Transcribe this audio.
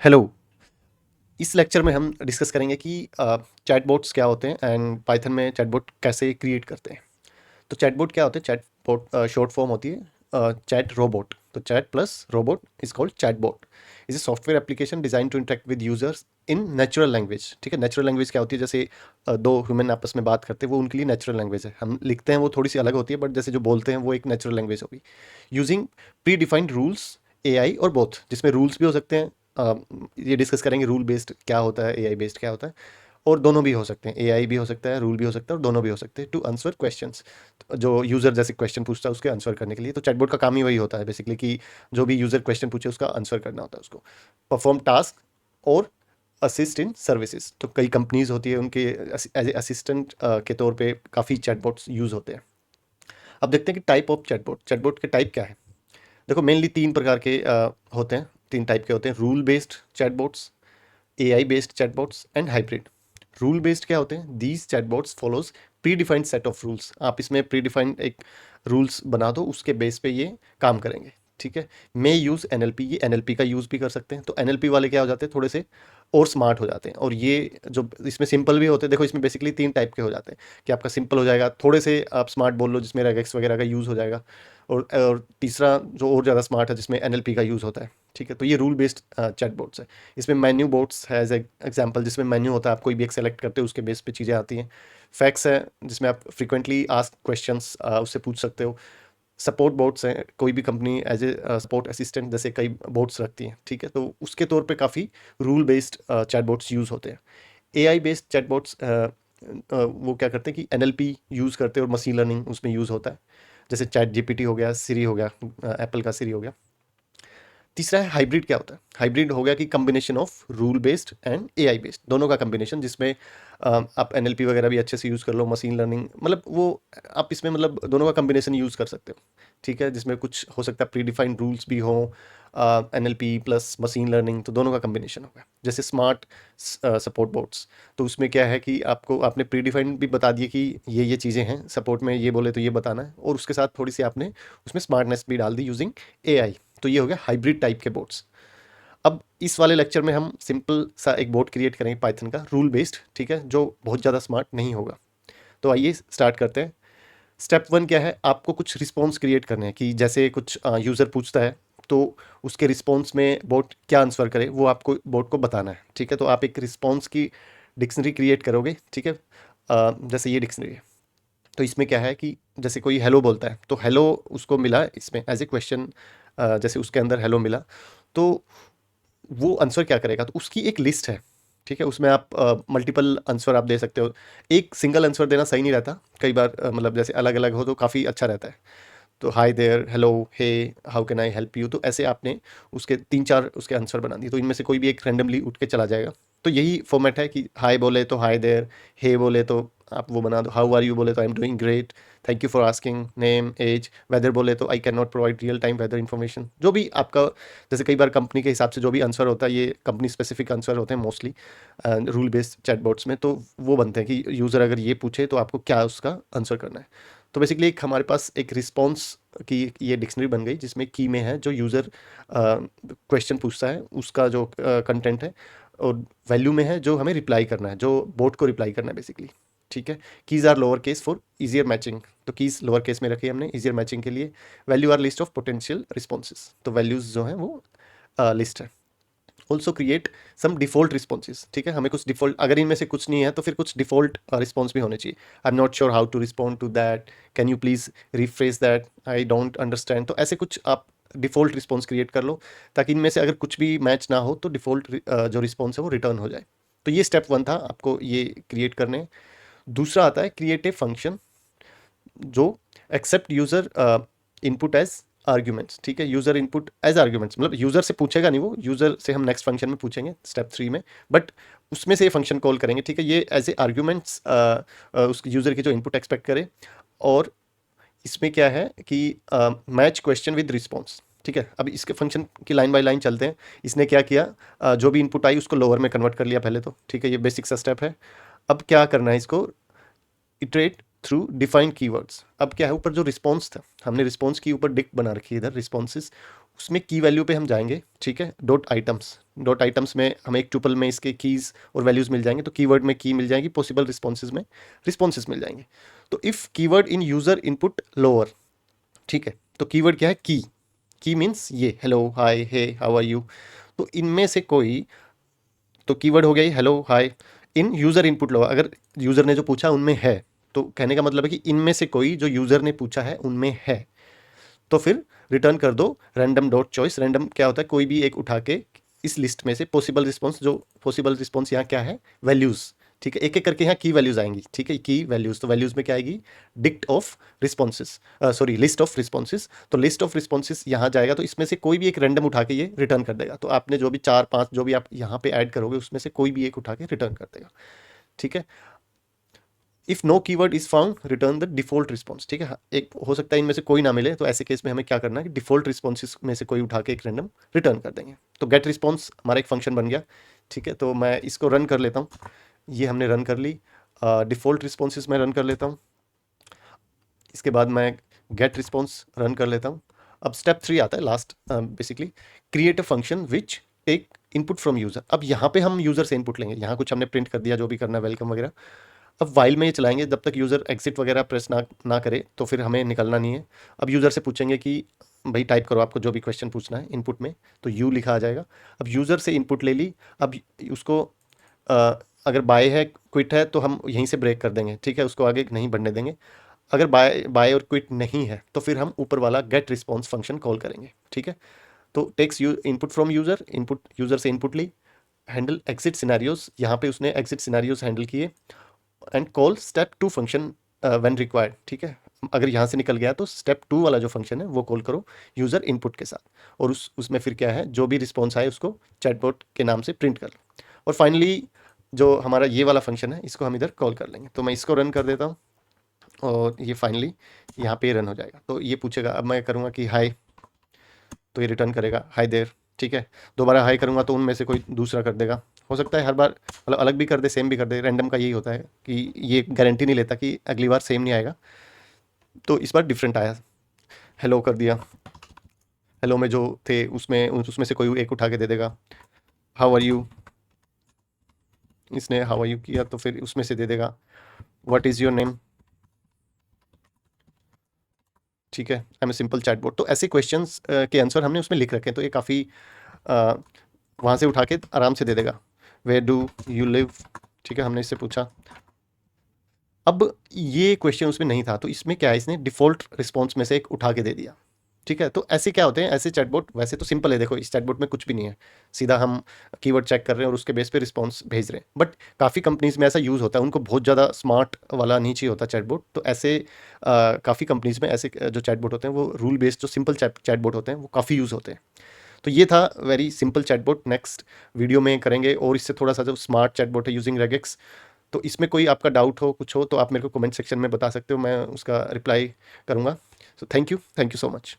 Hello. इस lecture में हम डिस्कस करेंगे कि चैटबॉट्स क्या होते हैं एंड पाइथन में चैटबॉट कैसे क्रिएट करते हैं। तो चैटबॉट क्या होते हैं? चैटबॉट शॉर्ट फॉर्म होती है चैट रोबोट। तो chat plus robot is called chatbot. Is a software application design to interact with users in natural language. ठीक है, नेचुरल लैंग्वेज क्या होती है? जैसे दो ह्यूमन आपस में बात करते हैं, वो उनके लिए नेचुरल लैंग्वेज है। हम लिखते हैं वो थोड़ी सी अलग होती है, बट जैसे जो बोलते हैं वो एक नेचुरल लैंग्वेज होगी। Using pre defined rules, AI और बोथ, जिसमें रूल्स भी हो सकते हैं। ये डिस्कस करेंगे रूल बेस्ड क्या होता है, एआई बेस्ड क्या होता है, और दोनों भी हो सकते हैं। एआई भी हो सकता है, रूल भी हो सकता है, और दोनों भी हो सकते हैं टू आंसर क्वेश्चंस। जो यूजर जैसे क्वेश्चन पूछता है उसके आंसर करने के लिए। तो चैटबॉट का काम ही वही होता है बेसिकली, कि जो भी यूजर क्वेश्चन पूछे उसका आंसर करना होता है उसको। परफॉर्म टास्क और असिस्ट इन सर्विसेज। तो कई कंपनीज होती है, उनके एज ए असिस्टेंट के तौर पे काफ़ी चैटबॉट्स यूज़ होते हैं। अब देखते हैं कि टाइप ऑफ चैटबॉट, चैटबॉट के टाइप क्या है। देखो, मेनली तीन प्रकार के होते हैं, तीन टाइप के होते हैं: rule based chatbots, AI based chatbots and hybrid. Rule based क्या होते हैं? These chatbots follows pre defined set of rules. आप इसमें प्री डिफाइंड एक रूल्स बना दो, उसके बेस पे ये काम करेंगे। ठीक है। मे यूज़ एनएलपी, ये एनएलपी का यूज़ भी कर सकते हैं। तो एनएलपी वाले क्या हो जाते हैं, थोड़े से और स्मार्ट हो जाते हैं। और ये जो इसमें सिंपल भी होते हैं, देखो इसमें बेसिकली तीन टाइप के हो जाते हैं कि आपका सिंपल हो जाएगा, थोड़े से आप स्मार्ट बोल लो जिसमें रेगेक्स वगैरह का यूज़ हो जाएगा, और तीसरा जो और ज़्यादा स्मार्ट है जिसमें एनएलपी का यूज़ होता है। ठीक है। तो ये रूल बेस्ड चैटबॉट्स है। इसमें मेन्यू बोट्स है एज एग्जाम्पल, जिसमें मेन्यू होता है, आप कोई भी एक सेलेक्ट करते हो उसके बेस पे चीज़ें आती हैं। फैक्स है जिसमें आप फ्रिक्वेंटली आस्क क्वेश्चंस उससे पूछ सकते हो। सपोर्ट बोट्स हैं, कोई भी company as a support assistant जैसे कई बोट्स रखती हैं। ठीक है। तो उसके तौर पे काफ़ी रूल बेस्ड चैटबॉट्स यूज़ होते हैं। एआई बेस्ड चैटबॉट्स वो क्या करते हैं कि एनएलपी यूज़ करते हैं और मशीन लर्निंग उसमें यूज़ होता है। जैसे चैट जीपीटी हो गया, सिरी हो गया, एप्पल का सिरी हो गया। तीसरा है हाइब्रिड। क्या होता है? हाइब्रिड हो गया कि combination of rule based and AI based, दोनों का कम्बिनेशन, जिसमें आप एनएलपी वगैरह भी अच्छे से यूज़ कर लो, मशीन लर्निंग, मतलब वो आप इसमें मतलब दोनों का कम्बिनेशन यूज़ कर सकते हो। ठीक है। जिसमें कुछ हो सकता है प्री डिफाइंड रूल्स भी हो, एनएलपी प्लस मशीन लर्निंग, तो दोनों का कम्बिनेशन होगा। जैसे स्मार्ट सपोर्ट बोट्स, तो उसमें क्या है कि आपको आपने प्री डिफाइंड भी बता दिए कि ये चीज़ें हैं सपोर्ट में, ये बोले तो ये बताना है, और उसके साथ थोड़ी सी आपने उसमें स्मार्टनेस भी डाल दी यूजिंग एआई। तो ये हो गया हाइब्रिड टाइप के बोट्स। अब इस वाले लेक्चर में हम सिंपल सा एक बोट क्रिएट करेंगे पाइथन का, रूल बेस्ड। ठीक है, जो बहुत ज़्यादा स्मार्ट नहीं होगा। तो आइए स्टार्ट करते हैं। स्टेप वन क्या है? आपको कुछ रिस्पॉन्स क्रिएट करने हैं, कि जैसे कुछ यूज़र पूछता है तो उसके रिस्पॉन्स में बोट क्या आंसर करे वो आपको बोट को बताना है। ठीक है। तो आप एक रिस्पॉन्स की डिक्शनरी क्रिएट करोगे। ठीक है। जैसे ये डिक्शनरी है, तो इसमें क्या है कि जैसे कोई हेलो बोलता है तो हेलो उसको मिला इसमें एज ए क्वेश्चन, जैसे उसके अंदर हेलो मिला, तो वो आंसर क्या करेगा? तो उसकी एक लिस्ट है। ठीक है। उसमें आप मल्टीपल आंसर आप दे सकते हो। एक सिंगल आंसर देना सही नहीं रहता, कई बार मतलब जैसे अलग अलग हो तो काफ़ी अच्छा रहता है। तो hi there, hello, hey, how can I help you, तो ऐसे आपने उसके तीन चार उसके आंसर बना दिए, तो इनमें से कोई भी एक रैंडमली उठ के चला जाएगा। तो यही फॉर्मेट है कि हाय बोले तो हाय देयर, हे बोले तो आप वो बना दो, हाउ आर यू बोले तो I am doing great, thank you for asking, name, age, weather बोले तो I can not provide real time weather information. जो भी आपका, जैसे कई बार कंपनी के हिसाब से जो भी आंसर होता है, ये कंपनी स्पेसिफिक आंसर होते हैं मोस्टली रूल बेस्ड चैटबॉट्स में, तो वो बनते हैं कि यूज़र अगर ये पूछे तो आपको क्या उसका आंसर करना है। तो बेसिकली एक हमारे पास एक रिस्पॉन्स की ये डिक्शनरी बन गई, जिसमें की में है जो यूज़र क्वेश्चन पूछता है उसका जो कंटेंट है, और वैल्यू में है जो हमें रिप्लाई करना है, जो बोट को रिप्लाई करना है बेसिकली। ठीक है। Keys are lower case for easier matching, तो कीज़ लोअर केस में रखी है हमने ईजियर मैचिंग के लिए। Value are list of potential responses, तो वैल्यूज़ जो हैं वो लिस्ट है। Also create some default responses. ठीक है। हमें कुछ डिफॉल्ट, अगर इनमें से कुछ नहीं है तो फिर कुछ डिफॉल्ट रिस्पॉन्स भी होने चाहिए। I am not sure how to respond to that, can you please refresh that, I don't understand, तो ऐसे कुछ आप डिफ़ॉल्ट रिस्पॉन्स क्रिएट कर लो, ताकि इनमें से अगर कुछ भी मैच ना हो तो डिफ़ॉल्ट जो रिस्पॉन्स है वो रिटर्न हो जाए। तो ये स्टेप वन था, आपको ये क्रिएट करने। दूसरा आता है क्रिएट ए फंक्शन जो accept user input as arguments. ठीक है। यूज़र इनपुट एज आर्ग्यूमेंट्स, मतलब यूज़र से पूछेगा नहीं, वो यूज़र से हम नेक्स्ट फंक्शन में पूछेंगे स्टेप थ्री में, बट उसमें से ये फंक्शन कॉल करेंगे। ठीक है। ये एज ए आर्ग्यूमेंट्स उस यूज़र की जो इनपुट एक्सपेक्ट करे, और इसमें क्या है कि मैच क्वेश्चन विद रिस्पॉन्स। ठीक है। अब इसके फंक्शन की लाइन बाय लाइन चलते हैं। इसने क्या किया, जो भी इनपुट आई उसको लोअर में कन्वर्ट कर लिया पहले तो। ठीक है। ये बेसिक सा स्टेप है। अब क्या करना है इसको, इटरेट थ्रू डिफाइंड कीवर्ड्स। अब क्या है, ऊपर जो रिस्पॉन्स था, हमने रिस्पॉन्स की ऊपर डिक्ट बना रखी है इधर रिस्पॉन्सेज, उसमें की वैल्यू पे हम जाएंगे, ठीक है, डॉट आइटम्स में हमें एक ट्यूपल में इसके कीज़ और वैल्यूज़ मिल जाएंगे। तो कीवर्ड में की मिल जाएगी, पॉसिबल रिस्पॉन्सेज में रिस्पॉन्सेज मिल जाएंगे। तो if keyword in user input lower, ठीक है, तो कीवर्ड क्या है, की मीन्स ये hello hi hey how are you. तो इनमें से कोई, तो कीवर्ड हो गया ये hello hi, in user input lower, अगर यूज़र ने जो पूछा उनमें है, तो कहने का मतलब है कि इनमें से कोई जो यूज़र ने पूछा है उनमें है, तो फिर रिटर्न कर दो रैंडम डॉट चॉइस। रैंडम क्या होता है, कोई भी एक उठा के इस लिस्ट में से पॉसिबल रिस्पॉन्स, जो पॉसिबल रिस्पॉन्स यहाँ क्या है, वैल्यूज़, ठीक है, एक एक करके यहाँ की वैल्यूज़ आएंगी, ठीक है, की वैल्यूज़। तो वैल्यूज़ में क्या आएगी, dict of responses, sorry list of responses. तो लिस्ट ऑफ रिस्पॉन्सेस यहाँ जाएगा, तो इसमें से कोई भी एक रैंडम उठा के ये रिटर्न कर देगा। तो आपने जो भी 4 5 जो भी आप यहाँ पे ऐड करोगे उसमें से कोई भी एक उठा के रिटर्न कर देगा, ठीक है। If no keyword is found return the default response, ठीक है। एक हो सकता है इनमें से कोई ना मिले, तो ऐसे केस में हमें क्या करना है कि डिफॉल्ट रिस्पॉन्सेस में से कोई उठा के एक रैंडम रिटर्न कर देंगे। तो गेट रिस्पॉन्स हमारा एक फंक्शन बन गया, ठीक है। तो मैं इसको रन कर लेता हूँ, ये हमने रन कर ली। डिफॉल्ट रिस्पॉन्सेस में रन कर लेता हूँ, इसके बाद मैं गेट रिस्पॉन्स रन कर लेता हूँ। अब स्टेप 3 आता है last, basically create a function which take input from user. अब यहाँ पे हम यूज़र से इनपुट लेंगे, यहाँ कुछ हमने प्रिंट कर दिया जो भी करना है, वेलकम वगैरह। अब वाइल में ये चलाएंगे जब तक यूज़र एग्जिट वगैरह प्रेस ना करे, तो फिर हमें निकलना नहीं है। अब यूज़र से पूछेंगे कि भाई टाइप करो आपको जो भी क्वेश्चन पूछना है इनपुट में, तो यू लिखा आ जाएगा। अब यूज़र से इनपुट ले ली, अब उसको अगर बाय है क्विट है तो हम यहीं से ब्रेक कर देंगे, ठीक है, उसको आगे नहीं बढ़ने देंगे। अगर बाय और क्विट नहीं है तो फिर हम ऊपर वाला गेट रिस्पॉन्स फंक्शन कॉल करेंगे, ठीक है। तो takes input from user, input user से इनपुट ली, हैंडल एग्जिट सिनेरियोज, यहाँ पे उसने एग्जिट सिनेरियोज हैंडल किए, and call step 2 function when required, ठीक है। अगर यहाँ से निकल गया तो स्टेप 2 वाला जो फंक्शन है वो कॉल करो यूज़र इनपुट के साथ, और उसमें फिर क्या है, जो भी रिस्पॉन्स आए उसको चैटबॉट के नाम से प्रिंट कर लो। और फाइनली जो हमारा ये वाला फंक्शन है इसको हम इधर कॉल कर लेंगे। तो मैं इसको रन कर देता हूँ, और ये फाइनली यहाँ पे रन हो जाएगा। तो ये पूछेगा, अब मैं करूँगा कि हाय, तो ये रिटर्न करेगा हाय देयर, ठीक है। दोबारा हाई करूँगा तो उनमें से कोई दूसरा कर देगा। हो सकता है हर बार मतलब अलग भी कर दे, सेम भी कर दे। रैंडम का यही होता है कि ये गारंटी नहीं लेता कि अगली बार सेम नहीं आएगा। तो इस बार डिफरेंट आया, हेलो कर दिया, हेलो में जो थे उसमें उसमें से कोई एक उठा के दे देगा हाउ आर यू, इसने हाउ आर यू किया तो फिर उसमें से दे देगा व्हाट इज़ योर नेम, ठीक है, I am a simple chatbot. तो ऐसे क्वेश्चंस के आंसर हमने उसमें लिख रखे हैं, तो ये काफ़ी वहाँ से उठा के आराम से दे देगा। वेयर डू यू लिव, ठीक है, हमने इससे पूछा। अब ये क्वेश्चन उसमें नहीं था, तो इसमें क्या है, इसने डिफ़ॉल्ट रिस्पॉन्स में से एक उठा के दे दिया, ठीक है। तो ऐसे क्या होते हैं, ऐसे चैटबॉट वैसे तो सिंपल है, देखो इस चैटबॉट में कुछ भी नहीं है, सीधा हम कीवर्ड चेक कर रहे हैं और उसके बेस पे रिस्पॉन्स भेज रहे हैं। बट काफ़ी कंपनीज़ में ऐसा यूज़ होता है, उनको बहुत ज़्यादा स्मार्ट वाला नहीं चाहिए होता चैटबॉट। तो ऐसे काफ़ी कंपनीज़ में ऐसे जो चैटबॉट होते हैं वो रूल बेस्ड जो सिंपल चैटबॉट होते हैं वो काफ़ी यूज़ होते हैं। तो ये था very simple chatbot. Next video में करेंगे और इससे थोड़ा सा जो स्मार्ट चैटबॉट है यूजिंग रेगेक्स। तो इसमें कोई आपका डाउट हो, कुछ हो, तो आप मेरे को कमेंट सेक्शन में बता सकते हो, मैं उसका रिप्लाई करूँगा। So thank you so much.